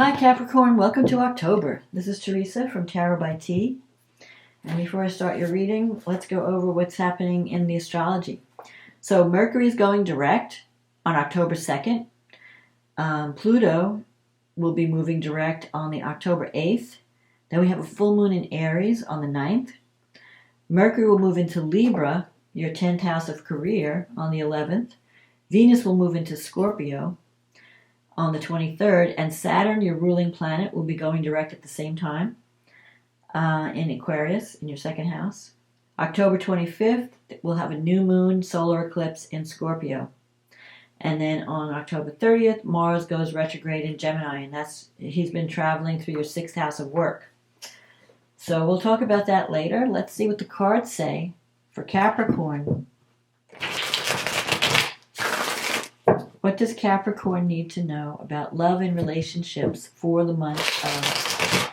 Hi Capricorn, welcome to October. This is Teresa from Tarot by T. And before I start your reading, let's go over what's happening in the astrology. So Mercury is going direct on October 2nd. Pluto will be moving direct on the October 8th. Then we have a full moon in Aries on the 9th. Mercury will move into Libra, your 10th house of career, on the 11th. Venus will move into Scorpio on the 23rd, and Saturn, your ruling planet, will be going direct at the same time in Aquarius, in your second house. October 25th, we'll have a new moon solar eclipse in Scorpio. And then on October 30th, Mars goes retrograde in Gemini, and he's been traveling through your sixth house of work. So we'll talk about that later. Let's see what the cards say for Capricorn. What does Capricorn need to know about love and relationships for the month of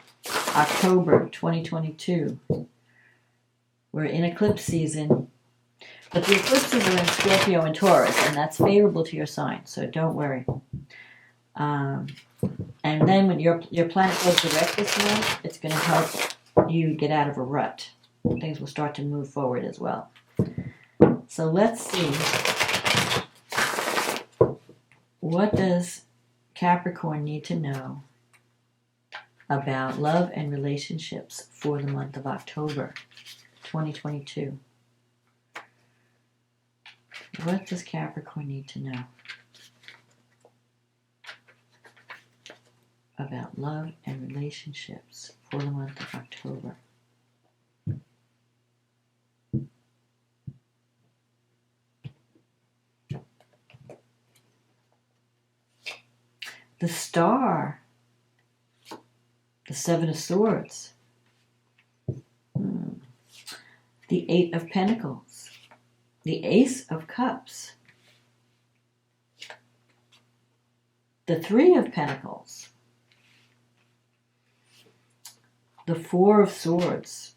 October 2022? We're in eclipse season, but the eclipses are in Scorpio and Taurus, and that's favorable to your sign, so don't worry. And then when your planet goes direct this month, it's going to help you get out of a rut. Things will start to move forward as well. So let's see. What does Capricorn need to know about love and relationships for the month of October 2022? What does Capricorn need to know about love and relationships for the month of October? The Star, the Seven of Swords, the Eight of Pentacles, the Ace of Cups, the Three of Pentacles, the Four of Swords,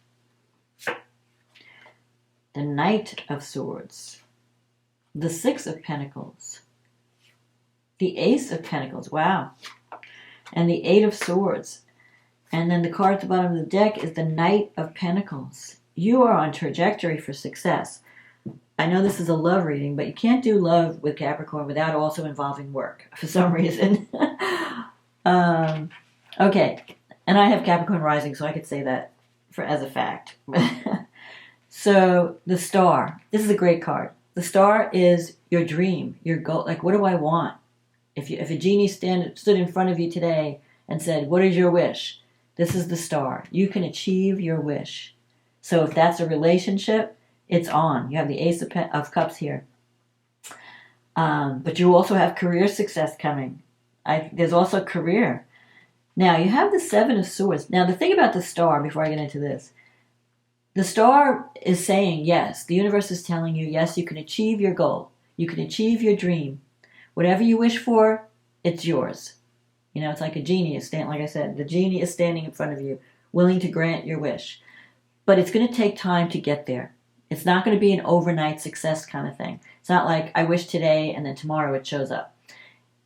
the Knight of Swords, the Six of Pentacles, the Ace of Pentacles, wow, and the Eight of Swords. And then the card at the bottom of the deck is the Knight of Pentacles. You are on trajectory for success. I know this is a love reading, but you can't do love with Capricorn without also involving work for some reason. Okay, and I have Capricorn rising, so I could say that as a fact. So the Star, this is a great card. The Star is your dream, your goal. Like, what do I want? If a genie stood in front of you today and said, what is your wish? This is the Star. You can achieve your wish. So if that's a relationship, it's on. You have the Ace of Cups here. But you also have career success coming. There's also career. Now, you have the Seven of Swords. Now, the thing about the Star, before I get into this, the Star is saying, yes, the universe is telling you, yes, you can achieve your goal. You can achieve your dream. Whatever you wish for, it's yours. You know, it's like a genie like I said, the genie is standing in front of you, willing to grant your wish. But it's going to take time to get there. It's not going to be an overnight success kind of thing. It's not like I wish today and then tomorrow it shows up.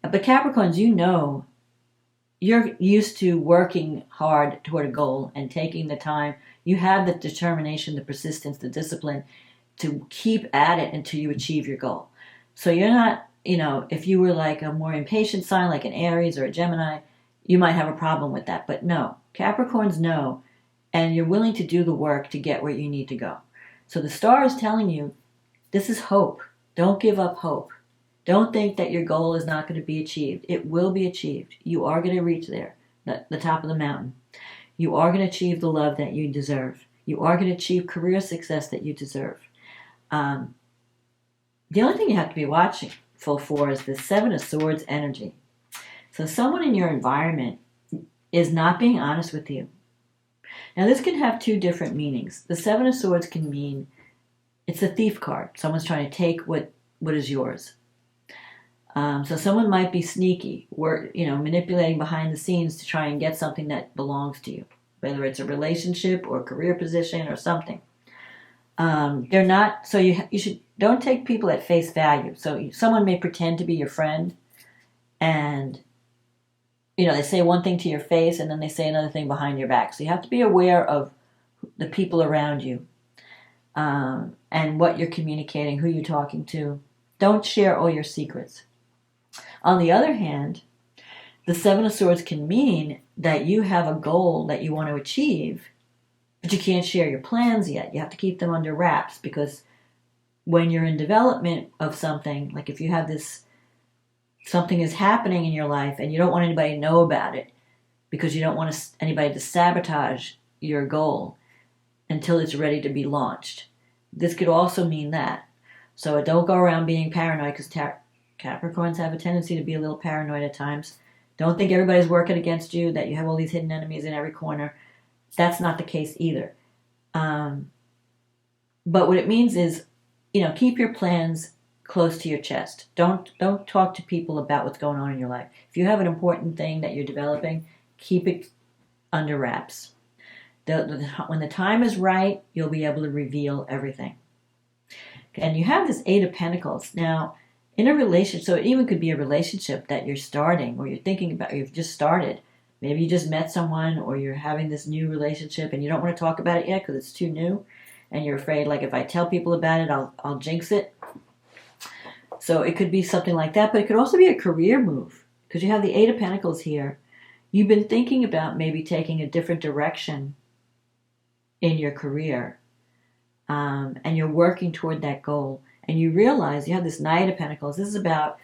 But Capricorns, you know, you're used to working hard toward a goal and taking the time. You have the determination, the persistence, the discipline to keep at it until you achieve your goal. So you're not, you know, if you were like a more impatient sign, like an Aries or a Gemini, you might have a problem with that. But no, Capricorns know, and you're willing to do the work to get where you need to go. So the Star is telling you, this is hope. Don't give up hope. Don't think that your goal is not going to be achieved. It will be achieved. You are going to reach there, the top of the mountain. You are going to achieve the love that you deserve. You are going to achieve career success that you deserve. The only thing you have to be watching for is the Seven of Swords energy. So someone in your environment is not being honest with you. Now this can have two different meanings. The Seven of Swords can mean it's a thief card. Someone's trying to take what is yours. So someone might be sneaky, manipulating behind the scenes to try and get something that belongs to you, whether it's a relationship or a career position or something. They're not, so you should, don't take people at face value. So someone may pretend to be your friend and they say one thing to your face and then they say another thing behind your back. So you have to be aware of the people around you, and what you're communicating, who you're talking to. Don't share all your secrets. On the other hand, the Seven of Swords can mean that you have a goal that you want to achieve, but you can't share your plans yet. You have to keep them under wraps, because when you're in development of something, like if you have something is happening in your life and you don't want anybody to know about it because you don't want anybody to sabotage your goal until it's ready to be launched. This could also mean that. So don't go around being paranoid, because Capricorns have a tendency to be a little paranoid at times. Don't think everybody's working against you, that you have all these hidden enemies in every corner. That's not the case either. But what it means is, keep your plans close to your chest. Don't talk to people about what's going on in your life. If you have an important thing that you're developing, keep it under wraps. When the time is right, you'll be able to reveal everything. And you have this Eight of Pentacles. Now, in a relationship, so it even could be a relationship that you're starting, or you're thinking about, or you've just started. Maybe you just met someone, or you're having this new relationship and you don't want to talk about it yet because it's too new. And you're afraid, like, if I tell people about it, I'll jinx it. So it could be something like that, but it could also be a career move, because you have the Eight of Pentacles here. You've been thinking about maybe taking a different direction in your career, and you're working toward that goal. And you realize you have this Knight of Pentacles. This is about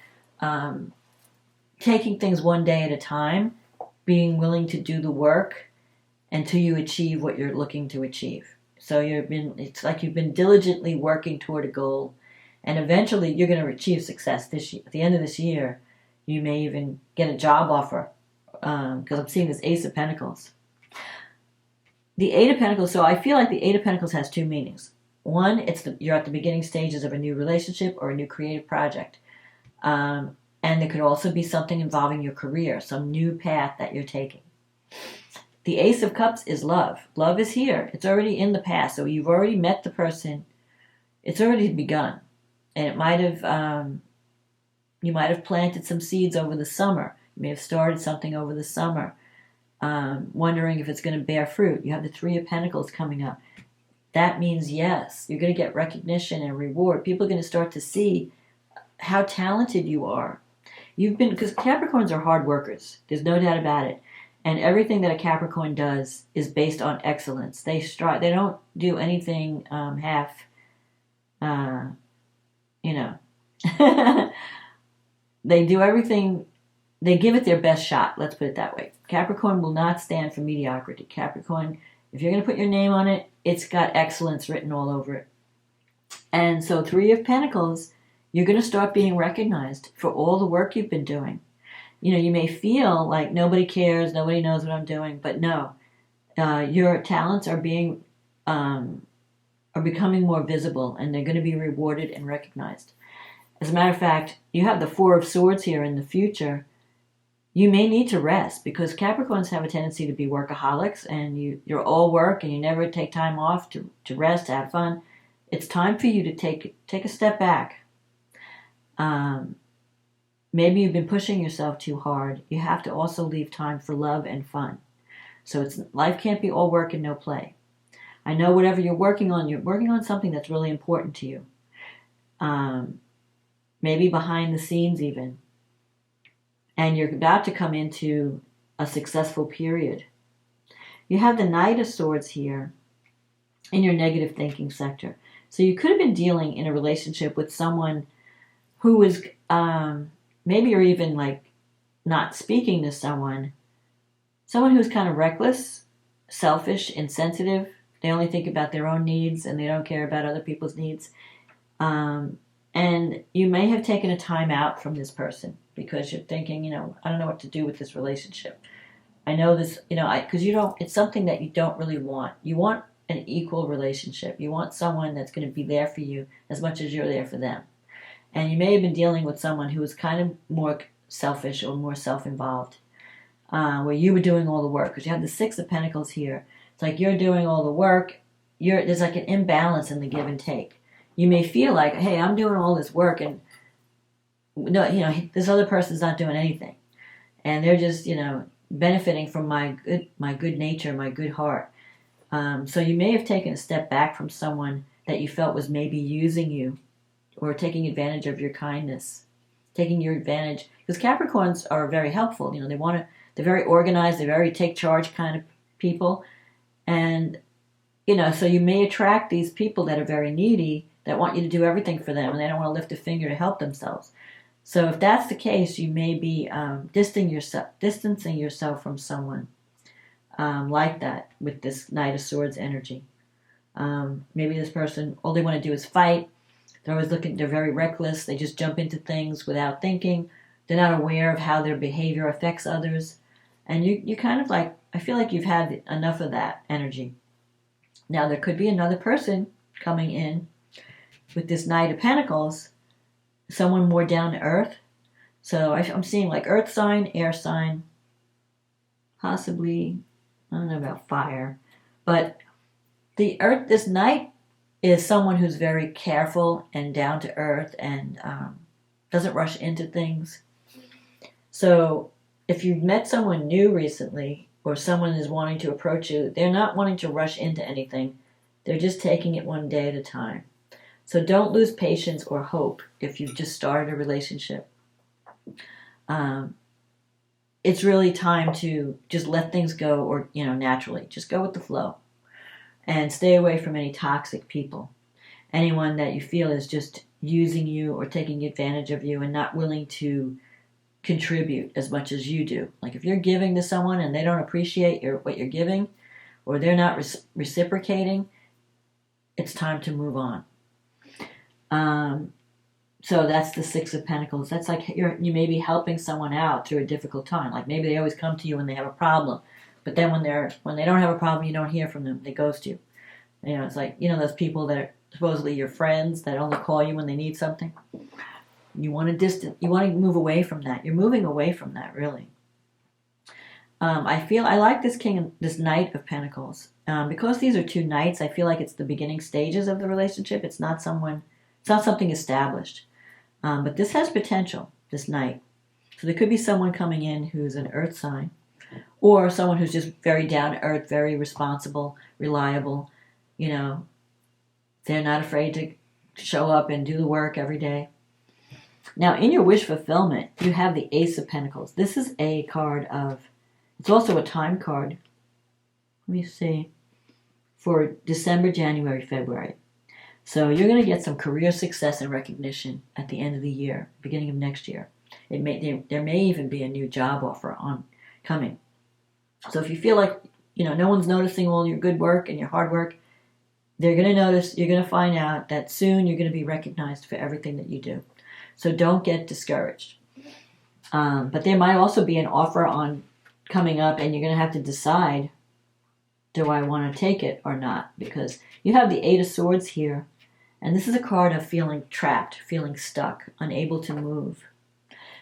taking things one day at a time, being willing to do the work until you achieve what you're looking to achieve. So it's like you've been diligently working toward a goal, and eventually you're going to achieve success this year. At the end of this year, you may even get a job offer, because I'm seeing this Ace of Pentacles. The Eight of Pentacles, so I feel like the Eight of Pentacles has two meanings. One, you're at the beginning stages of a new relationship or a new creative project. And there could also be something involving your career, some new path that you're taking. The Ace of Cups is love. Love is here. It's already in the past. So you've already met the person. It's already begun. And it might have, you might have planted some seeds over the summer. You may have started something over the summer, wondering if it's going to bear fruit. You have the Three of Pentacles coming up. That means yes, you're going to get recognition and reward. People are going to start to see how talented you are. Because Capricorns are hard workers. There's no doubt about it. And everything that a Capricorn does is based on excellence. They don't do anything half, they do everything, they give it their best shot. Let's put it that way. Capricorn will not stand for mediocrity. Capricorn, if you're going to put your name on it, it's got excellence written all over it. And so Three of Pentacles, you're going to start being recognized for all the work you've been doing. You may feel like nobody cares, nobody knows what I'm doing, but no, your talents are becoming more visible, and they're going to be rewarded and recognized. As a matter of fact, you have the Four of Swords here in the future. You may need to rest, because Capricorns have a tendency to be workaholics, and you're all work and you never take time off to rest, to have fun. It's time for you to take a step back. Maybe you've been pushing yourself too hard. You have to also leave time for love and fun. So life can't be all work and no play. I know whatever you're working on something that's really important to you. Maybe behind the scenes even. And you're about to come into a successful period. You have the Knight of Swords here in your negative thinking sector. So you could have been dealing in a relationship with someone who was, maybe you're even like not speaking to someone who's kind of reckless, selfish, insensitive. They only think about their own needs and they don't care about other people's needs. And you may have taken a time out from this person because you're thinking, I don't know what to do with this relationship. I know this, because it's something that you don't really want. You want an equal relationship. You want someone that's going to be there for you as much as you're there for them. And you may have been dealing with someone who was kind of more selfish or more self-involved, where you were doing all the work. Because you have the Six of Pentacles here. It's like you're doing all the work. There's like an imbalance in the give and take. You may feel like, hey, I'm doing all this work and no, this other person's not doing anything. and they're just, benefiting from my good nature, my good heart. So you may have taken a step back from someone that you felt was maybe using you or taking advantage of your kindness, taking your advantage. Because Capricorns are very helpful. They're very organized, they're very take charge kind of people. And, so you may attract these people that are very needy, that want you to do everything for them, and they don't want to lift a finger to help themselves. So if that's the case, you may be distancing yourself from someone like that with this Knight of Swords energy. Maybe this person, all they want to do is fight. They're very reckless. They just jump into things without thinking. They're not aware of how their behavior affects others. And you kind of I feel like you've had enough of that energy. Now, there could be another person coming in with this Knight of Pentacles, someone more down to earth. So I'm seeing earth sign, air sign, possibly, I don't know about fire. But this Knight is someone who's very careful and down to earth and doesn't rush into things. So if you've met someone new recently, or someone is wanting to approach you, they're not wanting to rush into anything. They're just taking it one day at a time. So don't lose patience or hope if you've just started a relationship. It's really time to just let things go, or naturally. Just go with the flow. And stay away from any toxic people. Anyone that you feel is just using you or taking advantage of you and not willing to contribute as much as you do. If you're giving to someone and they don't appreciate what you're giving, or they're not reciprocating, it's time to move on. So that's the Six of Pentacles. That's you may be helping someone out through a difficult time. Maybe they always come to you when they have a problem, but then when they don't have a problem, you don't hear from them. They ghost you. It's those people that are supposedly your friends that only call you when they need something. You want to move away from that. You're moving away from that, really. I like this Knight of Pentacles. Because these are two knights, I feel like it's the beginning stages of the relationship. It's not something established. But this has potential, this Knight. So there could be someone coming in who's an earth sign, or someone who's just very down to earth, very responsible, reliable. They're not afraid to show up and do the work every day. Now, in your wish fulfillment, you have the Ace of Pentacles. This is a card it's also a time card. Let me see. For December, January, February. So you're going to get some career success and recognition at the end of the year, beginning of next year. There may even be a new job offer coming. So if you feel like, no one's noticing all your good work and your hard work, they're going to notice. You're going to find out that soon you're going to be recognized for everything that you do. So don't get discouraged. But there might also be an offer coming up, and you're going to have to decide, do I want to take it or not? Because you have the Eight of Swords here, and this is a card of feeling trapped, feeling stuck, unable to move.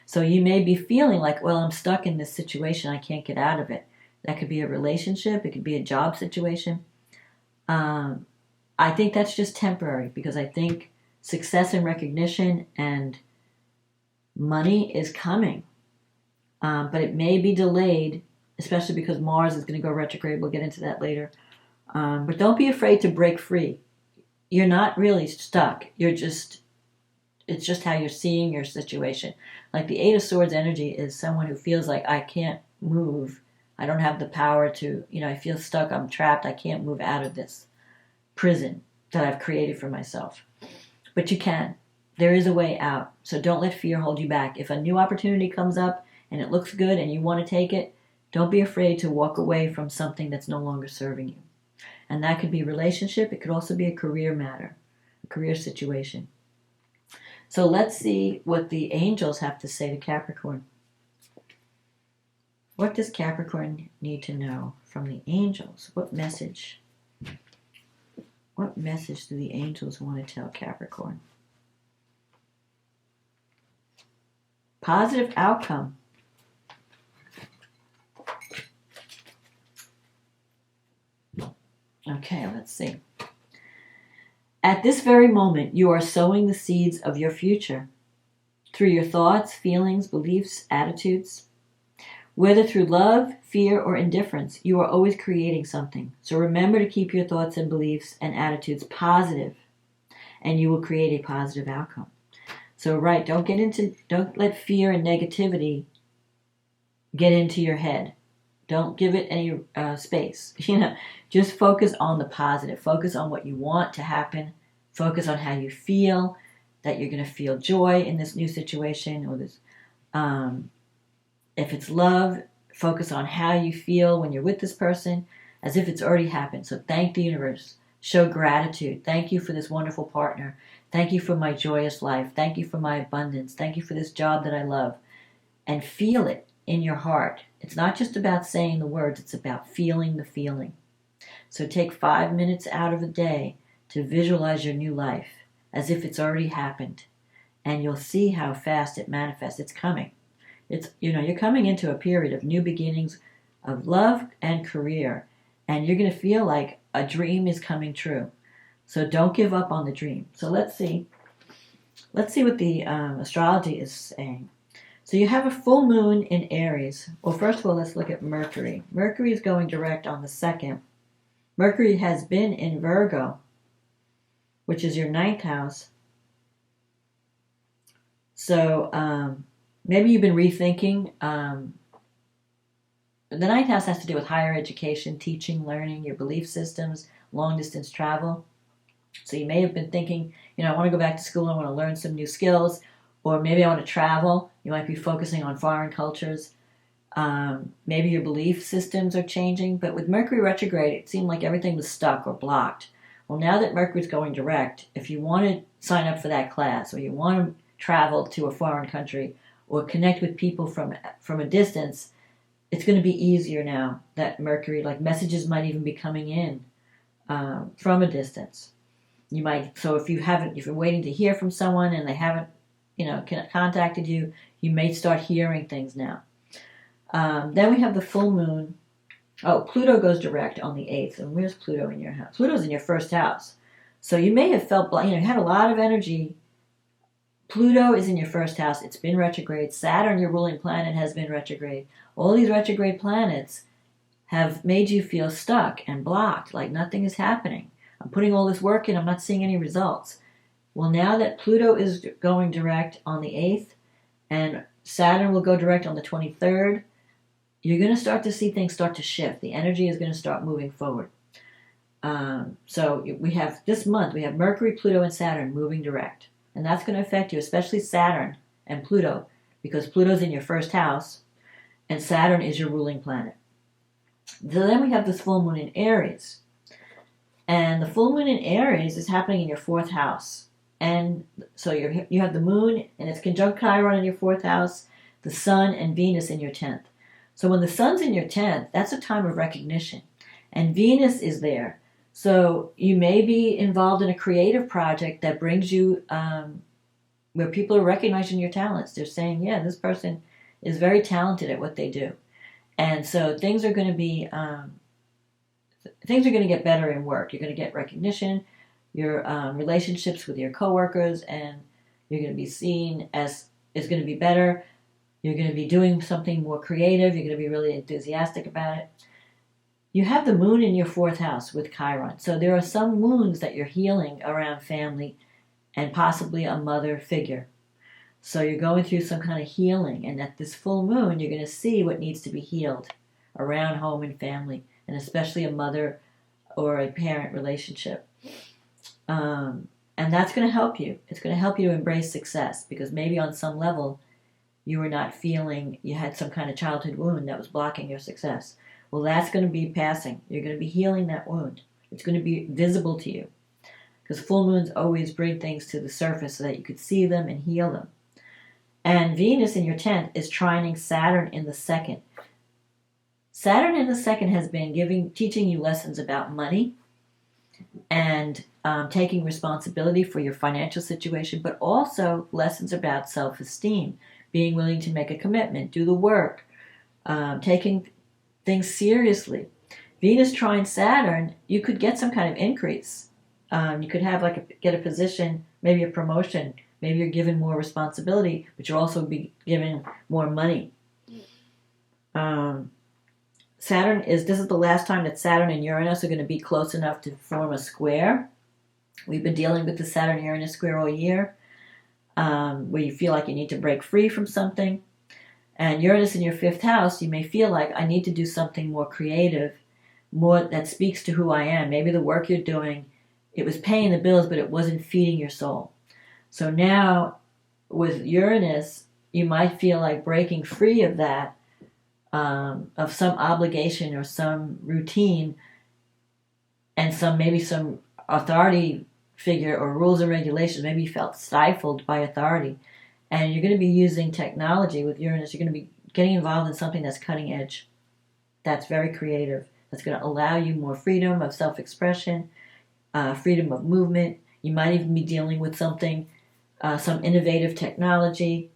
So you may be feeling like, well, I'm stuck in this situation, I can't get out of it. That could be a relationship, it could be a job situation. I think that's just temporary, because I think success and recognition and money is coming. But it may be delayed, especially because Mars is going to go retrograde. We'll get into that later. But don't be afraid to break free. You're not really stuck. It's just how you're seeing your situation. The Eight of Swords energy is someone who feels like, I can't move. I don't have the power to, I feel stuck. I'm trapped. I can't move out of this prison that I've created for myself. But you can. There is a way out. So don't let fear hold you back. If a new opportunity comes up and it looks good and you want to take it, don't be afraid to walk away from something that's no longer serving you. And that could be a relationship. It could also be a career matter, a career situation. So let's see what the angels have to say to Capricorn. What does Capricorn need to know from the angels? What message? What message do the angels want to tell Capricorn? Positive outcome. Okay, let's see. At this very moment, you are sowing the seeds of your future through your thoughts, feelings, beliefs, attitudes. Whether through love, fear, or indifference, you are always creating something. So remember to keep your thoughts and beliefs and attitudes positive, and you will create a positive outcome. So don't let fear and negativity get into your head. Don't give it any space. Just focus on the positive. Focus on what you want to happen. Focus on how you feel, that you're going to feel joy in this new situation, or this. If it's love, focus on how you feel when you're with this person, as if it's already happened. So thank the universe. Show gratitude. Thank you for this wonderful partner. Thank you for my joyous life. Thank you for my abundance. Thank you for this job that I love. And feel it in your heart. It's not just about saying the words, it's about feeling the feeling. So take 5 minutes out of the day to visualize your new life as if it's already happened. And you'll see how fast it manifests. It's coming. You're coming into a period of new beginnings, of love and career. And you're going to feel like a dream is coming true. So don't give up on the dream. So let's see what the astrology is saying. So you have a full moon in Aries. Well, first of all, let's look at Mercury. Mercury is going direct on the 2nd. Mercury has been in Virgo, which is your 9th house. So maybe you've been rethinking. The 9th house has to do with higher education, teaching, learning, your belief systems, long-distance travel. So you may have been thinking, I want to go back to school, I want to learn some new skills, or maybe I want to travel. You might be focusing on foreign cultures. Maybe your belief systems are changing, but with Mercury retrograde, it seemed like everything was stuck or blocked. Well, now that Mercury's going direct, if you want to sign up for that class, or you want to travel to a foreign country, or connect with people from a distance, it's going to be easier now that Mercury, like messages might even be coming in from a distance. So if you've been waiting to hear from someone and they haven't, contacted you, you may start hearing things now. Then we have the full moon. Oh, Pluto goes direct on the 8th. And where's Pluto in your house? Pluto's in your first house. So you may have felt, you had a lot of energy. Pluto is in your first house. It's been retrograde. Saturn, your ruling planet, has been retrograde. All these retrograde planets have made you feel stuck and blocked, like nothing is happening. I'm putting all this work in, I'm not seeing any results. Well, now that Pluto is going direct on the 8th, and Saturn will go direct on the 23rd, you're going to start to see things start to shift. The energy is going to start moving forward. So we have this month, we have Mercury, Pluto, and Saturn moving direct. And that's going to affect you, especially Saturn and Pluto, because Pluto's in your first house, and Saturn is your ruling planet. So then we have this full moon in Aries. And the full moon in Aries is happening in your 4th house. And so you have the moon, and it's conjunct Chiron in your 4th house, the sun and Venus in your 10th. So when the sun's in your 10th, that's a time of recognition. And Venus is there. So you may be involved in a creative project that brings you where people are recognizing your talents. They're saying, yeah, this person is very talented at what they do. And so things are going to get better in work. You're going to get recognition, your relationships with your coworkers, and you're going to be seen as is going to be better. You're going to be doing something more creative. You're going to be really enthusiastic about it. You have the moon in your 4th house with Chiron. So there are some wounds that you're healing around family and possibly a mother figure. So you're going through some kind of healing. And at this full moon, you're going to see what needs to be healed around home and family, and especially a mother or a parent relationship. And that's going to help you. It's going to help you to embrace success, because maybe on some level you were not feeling, you had some kind of childhood wound that was blocking your success. Well, that's going to be passing. You're going to be healing that wound. It's going to be visible to you, because full moons always bring things to the surface so that you could see them and heal them. And Venus in your 10th is trining Saturn in the 2nd. Saturn in the 2nd has been teaching you lessons about money and taking responsibility for your financial situation, but also lessons about self-esteem, being willing to make a commitment, do the work, taking things seriously. Venus trine Saturn, you could get some kind of increase. You could have get a position, maybe a promotion. Maybe you're given more responsibility, but you'll also be given more money. This is the last time that Saturn and Uranus are going to be close enough to form a square. We've been dealing with the Saturn-Uranus square all year, where you feel like you need to break free from something. And Uranus in your 5th house, you may feel like, I need to do something more creative, more that speaks to who I am. Maybe the work you're doing, it was paying the bills, but it wasn't feeding your soul. So now, with Uranus, you might feel like breaking free of that, of some obligation or some routine, and maybe some authority figure or rules and regulations. Maybe you felt stifled by authority. And you're going to be using technology with Uranus. You're going to be getting involved in something that's cutting edge, that's very creative, that's going to allow you more freedom of self-expression, freedom of movement. You might even be dealing with something, some innovative technology.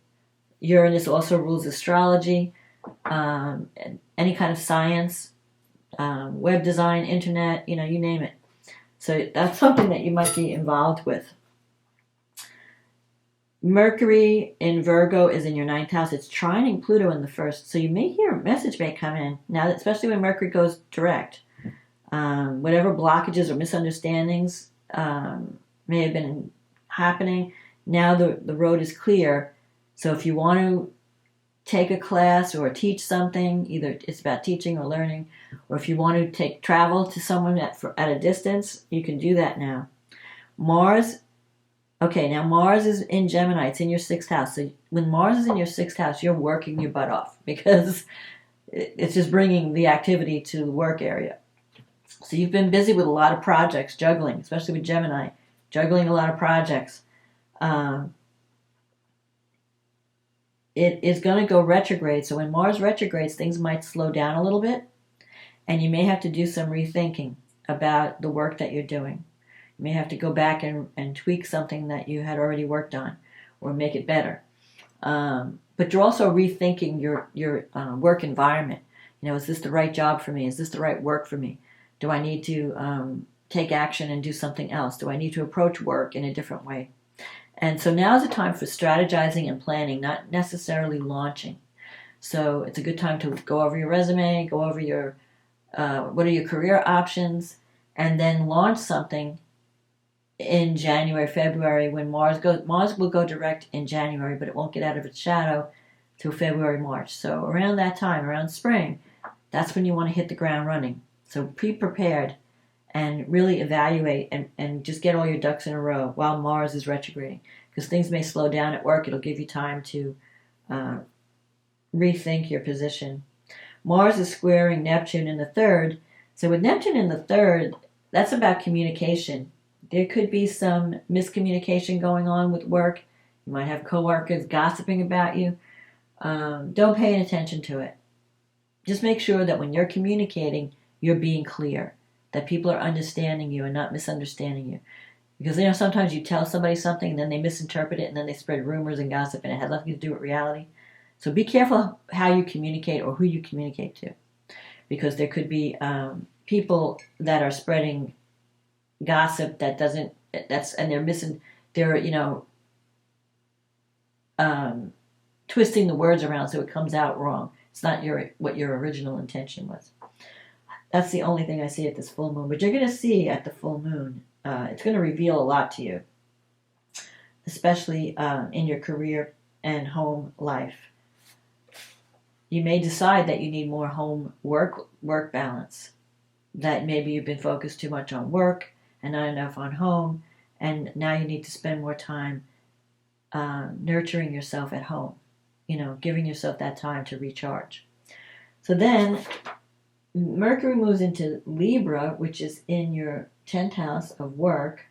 Uranus also rules astrology, any kind of science, web design, internet, you name it. So that's something that you might be involved with. Mercury in Virgo is in your 9th house. It's trining Pluto in the 1st. So you may hear a message may come in. Now, especially when Mercury goes direct. Whatever blockages or misunderstandings may have been happening, now the road is clear. So if you want to take a class or teach something, either it's about teaching or learning, or if you want to travel to someone at a distance, you can do that now. Mars is in Gemini. It's in your 6th house. So when Mars is in your 6th house, you're working your butt off because it's just bringing the activity to the work area. So you've been busy with a lot of projects, juggling, especially with Gemini, juggling a lot of projects. It is going to go retrograde. So when Mars retrogrades, things might slow down a little bit, and you may have to do some rethinking about the work that you're doing. You may have to go back and tweak something that you had already worked on or make it better. But you're also rethinking your work environment. Is this the right job for me? Is this the right work for me? Do I need to take action and do something else? Do I need to approach work in a different way? And so now is a time for strategizing and planning, not necessarily launching. So it's a good time to go over your resume, go over your what are your career options, and then launch something in January, February, when Mars will go direct in January, but it won't get out of its shadow till February, March. So around that time, around spring, that's when you want to hit the ground running. So be prepared and really evaluate and just get all your ducks in a row while Mars is retrograding. Because things may slow down at work. It'll give you time to rethink your position. Mars is squaring Neptune in the 3rd. So with Neptune in the 3rd, that's about communication. There could be some miscommunication going on with work. You might have coworkers gossiping about you. Don't pay any attention to it. Just make sure that when you're communicating, you're being clear, that people are understanding you and not misunderstanding you. Because, sometimes you tell somebody something and then they misinterpret it and then they spread rumors and gossip and it has nothing to do with reality. So be careful how you communicate or who you communicate to. Because there could be people that are spreading gossip and they're twisting the words around so it comes out wrong. It's not what your original intention was. That's the only thing I see at this full moon. But you're going to see at the full moon, it's going to reveal a lot to you, especially in your career and home life. You may decide that you need more home work balance, that maybe you've been focused too much on work and not enough on home, and now you need to spend more time nurturing yourself at home, giving yourself that time to recharge. So then Mercury moves into Libra, which is in your 10th house of work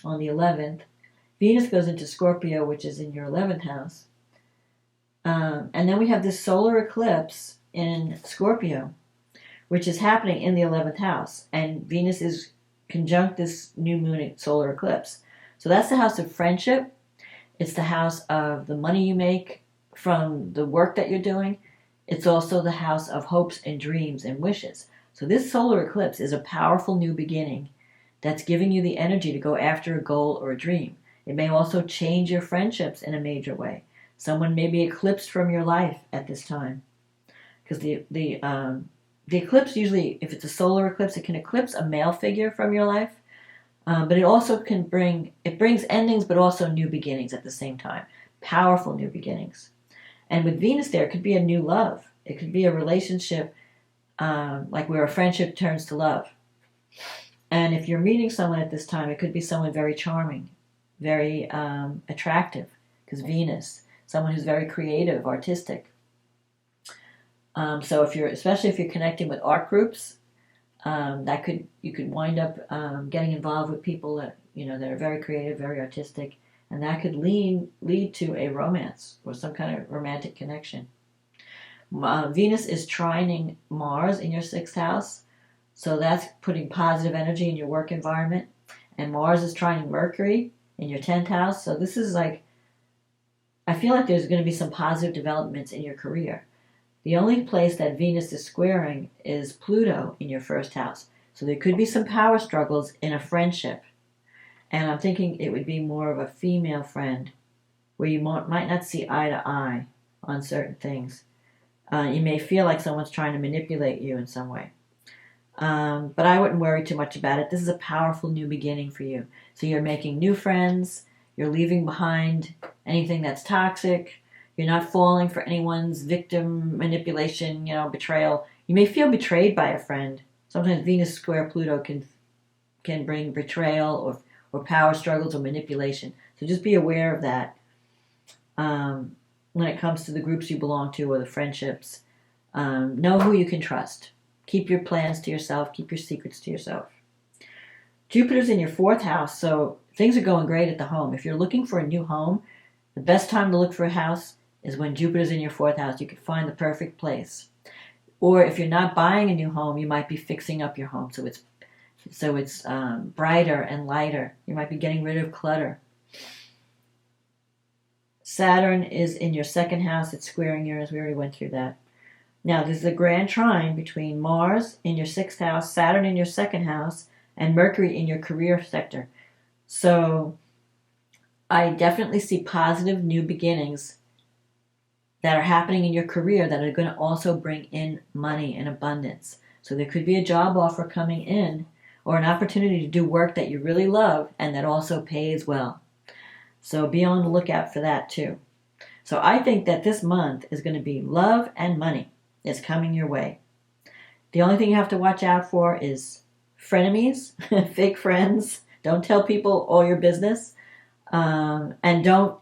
on the 11th. Venus goes into Scorpio, which is in your 11th house. And then we have this solar eclipse in Scorpio, which is happening in the 11th house. And Venus is conjunct this new moon solar eclipse. So that's the house of friendship. It's the house of the money you make from the work that you're doing. It's also the house of hopes and dreams and wishes. So this solar eclipse is a powerful new beginning that's giving you the energy to go after a goal or a dream. It may also change your friendships in a major way. Someone may be eclipsed from your life at this time. because the eclipse usually, if it's a solar eclipse, it can eclipse a male figure from your life, but it also brings endings, but also new beginnings at the same time. Powerful new beginnings. And with Venus there, it could be a new love. It could be a relationship, like where a friendship turns to love. And if you're meeting someone at this time, it could be someone very charming, very attractive, because Venus, someone who's very creative, artistic. So especially if you're connecting with art groups, you could wind up getting involved with people that that are very creative, very artistic, and that could lead to a romance or some kind of romantic connection. Venus is trining Mars in your 6th house, so that's putting positive energy in your work environment, and Mars is trining Mercury in your 10th house. So this is like, I feel like there's going to be some positive developments in your career. The only place that Venus is squaring is Pluto in your 1st house. So there could be some power struggles in a friendship. And I'm thinking it would be more of a female friend where you might not see eye to eye on certain things. You may feel like someone's trying to manipulate you in some way. But I wouldn't worry too much about it. This is a powerful new beginning for you. So you're making new friends. You're leaving behind anything that's toxic. You're not falling for anyone's victim manipulation, betrayal. You may feel betrayed by a friend. Sometimes Venus square Pluto can bring betrayal or power struggles or manipulation. So just be aware of that when it comes to the groups you belong to or the friendships. Know who you can trust. Keep your plans to yourself. Keep your secrets to yourself. Jupiter's in your 4th house, so things are going great at the home. If you're looking for a new home, the best time to look for a house is when Jupiter's in your 4th house. You can find the perfect place. Or if you're not buying a new home, you might be fixing up your home so it's brighter and lighter. You might be getting rid of clutter. Saturn is in your 2nd house. It's squaring yours. We already went through that. Now, there's a grand trine between Mars in your 6th house, Saturn in your 2nd house, and Mercury in your career sector. So I definitely see positive new beginnings that are happening in your career that are going to also bring in money and abundance. So there could be a job offer coming in or an opportunity to do work that you really love and that also pays well. So be on the lookout for that too. So I think that this month is going to be love and money is coming your way. The only thing you have to watch out for is frenemies, fake friends. Don't tell people all your business. And don't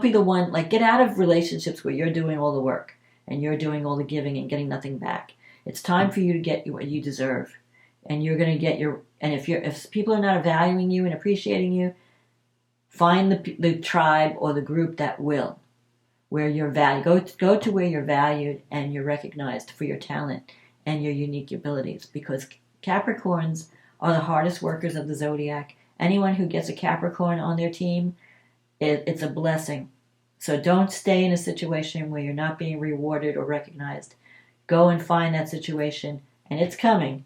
be the one, get out of relationships where you're doing all the work and you're doing all the giving and getting nothing back. It's time for you to get what you deserve. And you're going to get if people are not valuing you and appreciating you, find the tribe or the group that will, where you're valued. Go to where you're valued and you're recognized for your talent and your unique abilities, because Capricorns are the hardest workers of the zodiac. Anyone who gets a Capricorn on their team, it's a blessing. So don't stay in a situation where you're not being rewarded or recognized. Go and find that situation, and it's coming.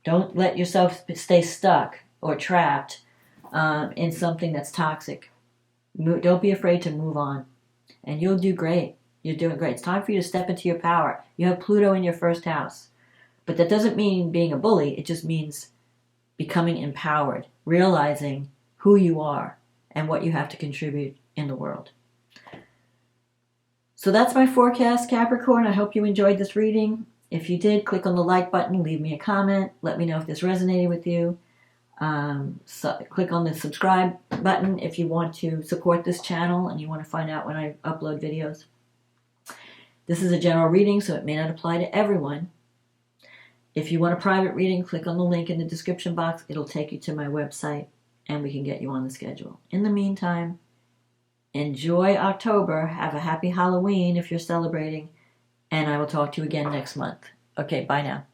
Don't let yourself stay stuck or trapped in something that's toxic. Don't be afraid to move on, and you'll do great. You're doing great. It's time for you to step into your power. You have Pluto in your 1st house, but that doesn't mean being a bully. It just means becoming empowered, realizing who you are and what you have to contribute in the world. So that's my forecast, Capricorn. I hope you enjoyed this reading. If you did, click on the like button, leave me a comment, let me know if this resonated with you. Click on the subscribe button if you want to support this channel and you want to find out when I upload videos. This is a general reading, so it may not apply to everyone. If you want a private reading, click on the link in the description box. It'll take you to my website and we can get you on the schedule. In the meantime, enjoy October. Have a happy Halloween if you're celebrating. And I will talk to you again next month. Okay, bye now.